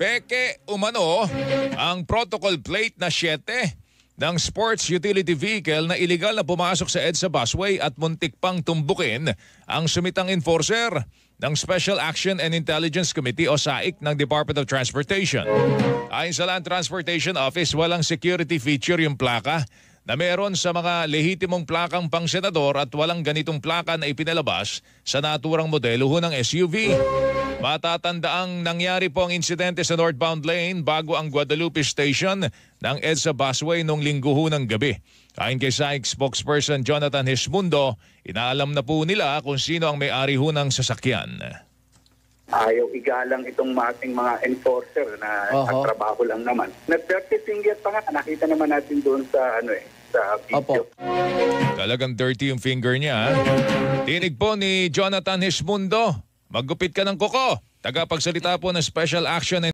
Peke umano ang protocol plate na 7 ng sports utility vehicle na iligal na pumasok sa EDSA busway at muntik pang tumbukin ang sumitang enforcer ng Special Action and Intelligence Committee o SAIC ng Department of Transportation. Ayon sa Land Transportation Office, walang security feature yung plaka na meron sa mga lehitimong plakang pang-senador at walang ganitong plaka na ipinalabas sa naturang modelo ng SUV. Matatandaang nangyari po ang insidente sa northbound lane bago ang Guadalupe Station ng EDSA busway noong linggo ng gabi. Ayon kay SAIC spokesperson Jonathan Hismundo, inaalam na po nila kung sino ang may-ari ng sasakyan. Ayaw igalang itong ating mga enforcer na trabaho lang naman. Nag-dirty finger pa nga, nakita naman natin doon sa sa video. Talagang dirty yung finger niya. Tinig po ni Jonathan Hismundo. Maggupit ka ng kuko. Tagapagsalita po ng Special Action and